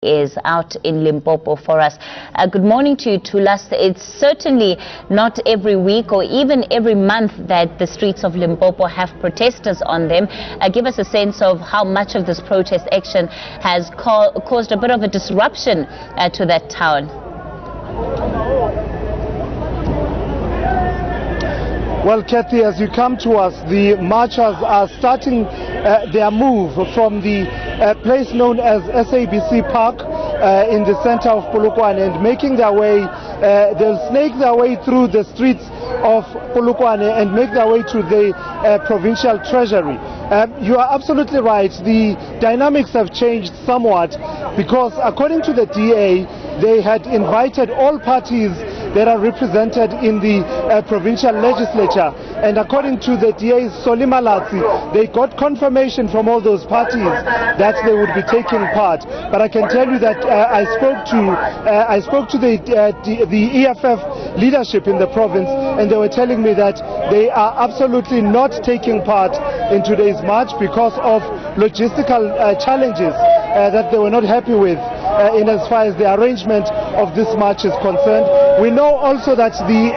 is out in Limpopo for us. Good morning to you, Thulas. It's certainly not every week or even every month that the streets of Limpopo have protesters on them. Give us a sense of how much of this protest action has caused a bit of a disruption to that town. Well, Kathy, as you come to us, the marchers are starting their move from the place known as SABC Park in the center of Polokwane and making their way, they'll snake their way through the streets of Polokwane and make their way to the provincial treasury. You are absolutely right. The dynamics have changed somewhat because according to the DA, they had invited all parties that are represented in the provincial legislature, and according to the DA Solimalatsi, they got confirmation from all those parties that they would be taking part. But I can tell you that I spoke to the EFF leadership in the province, and they were telling me that they are absolutely not taking part in today's march because of logistical challenges that they were not happy with in as far as the arrangement of this march is concerned. We know also that the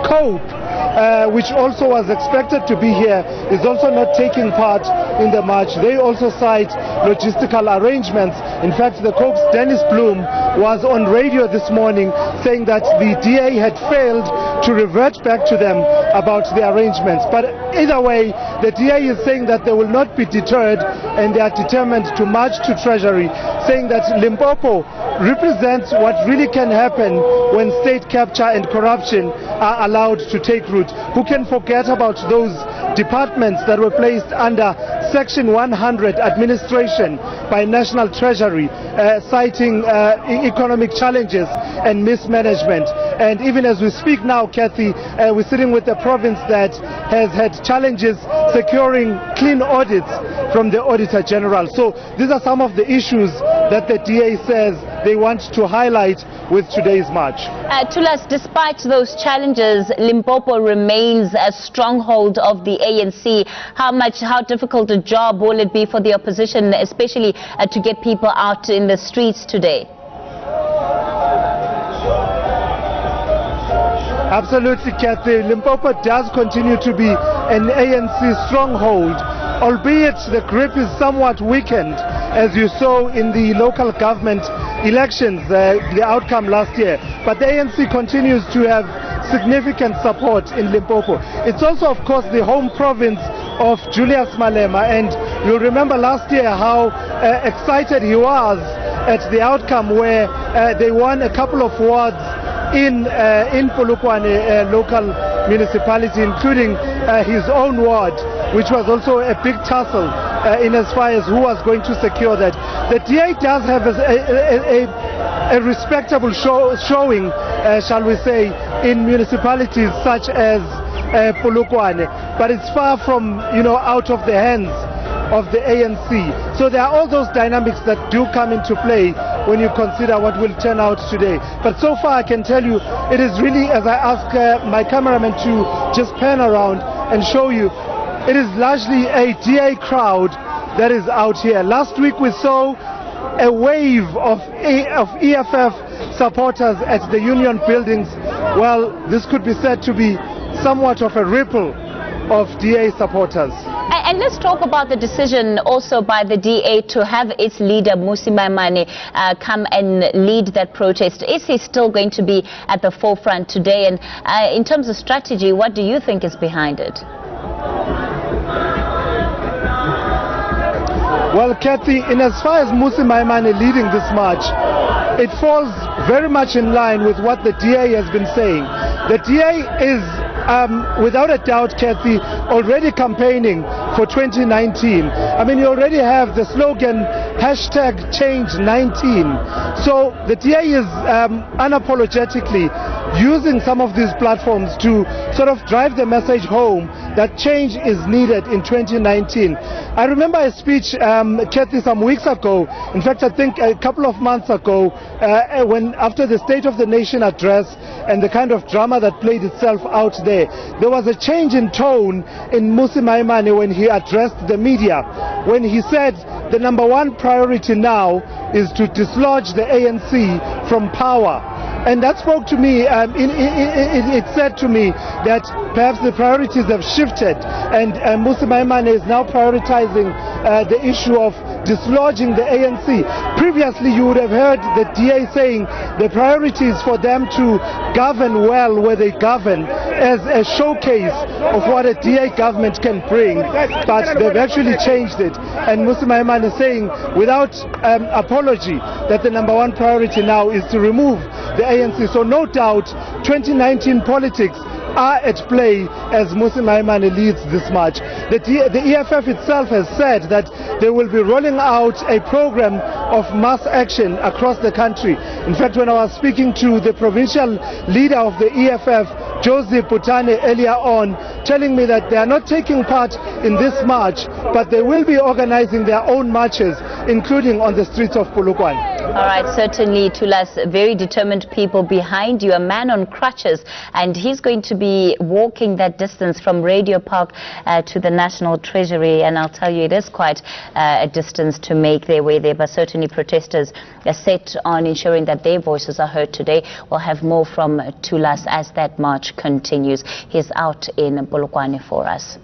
COPE, which also was expected to be here, is also not taking part in the march. They also cite logistical arrangements. In fact, the COPE's Dennis Bloom was on radio this morning saying that the DA had failed to revert back to them about the arrangements. But either way, the DA is saying that they will not be deterred and they are determined to march to Treasury, saying that Limpopo represents what really can happen when state capture and corruption are allowed to take root. Who can forget about those departments that were placed under Section 100 administration by National Treasury, citing economic challenges and mismanagement. And even as we speak now, Kathy, we're sitting with a province that has had challenges securing clean audits from the Auditor General. So these are some of the issues that the DA says they want to highlight with today's march. Thulas, despite those challenges, Limpopo remains a stronghold of the ANC. How difficult a job will it be for the opposition, especially to get people out in the streets today? Absolutely, Kathy. Limpopo does continue to be an ANC stronghold, albeit the grip is somewhat weakened, as you saw in the local government elections, the outcome last year. But the ANC continues to have significant support in Limpopo. It's also, of course, the home province of Julius Malema, and you'll remember last year how excited he was at the outcome where they won a couple of wards in Polokwane local municipality, including his own ward, which was also a big tussle in as far as who was going to secure that. The DA does have a respectable showing, shall we say, in municipalities such as Polokwane, but it's far from, out of the hands of the ANC. So there are all those dynamics that do come into play when you consider what will turn out today. But so far I can tell you, it is really, as I ask my cameraman to just pan around and show you, it is largely a DA crowd that is out here. Last week we saw a wave of EFF supporters at the union buildings. Well, this could be said to be somewhat of a ripple of DA supporters. And let's talk about the decision also by the DA to have its leader, Simelane, come and lead that protest. Is he still going to be at the forefront today? And in terms of strategy, what do you think is behind it? Well, Kathy, in as far as Simelane leading this march, it falls very much in line with what the DA has been saying. The DA is, without a doubt, Kathy, already campaigning for 2019. I mean, you already have the slogan, #Change19. So the DA is unapologetically using some of these platforms to sort of drive the message home that change is needed in 2019. I remember a speech, Kathy, some weeks ago, in fact I think a couple of months ago, when after the State of the Nation address and the kind of drama that played itself out there was a change in tone in Mmusi Maimane when he addressed the media, when he said the number one priority now is to dislodge the ANC from power. And that spoke to me, it said to me that perhaps the priorities have shifted, and Mmusi Maimane is now prioritizing the issue of dislodging the ANC. Previously you would have heard the DA saying the priority is for them to govern well where they govern, as a showcase of what a DA government can bring, but they've actually changed it. And Mmusi Maimane is saying without apology that the number one priority now is to remove the ANC. So no doubt 2019 politics are at play as Mmusi Maimane leads this march. The EFF itself has said that they will be rolling out a program of mass action across the country. In fact, when I was speaking to the provincial leader of the EFF, Josie Putane, earlier on, telling me that they are not taking part in this march, but they will be organizing their own marches, including on the streets of Polokwane. All right, certainly, Thulas, very determined people behind you, a man on crutches, and he's going to be walking that distance from Radio Park to the National Treasury, and I'll tell you, it is quite a distance to make their way there, but certainly protesters are set on ensuring that their voices are heard today. We'll have more from Thulas as that march continues. He's out in Polokwane for us.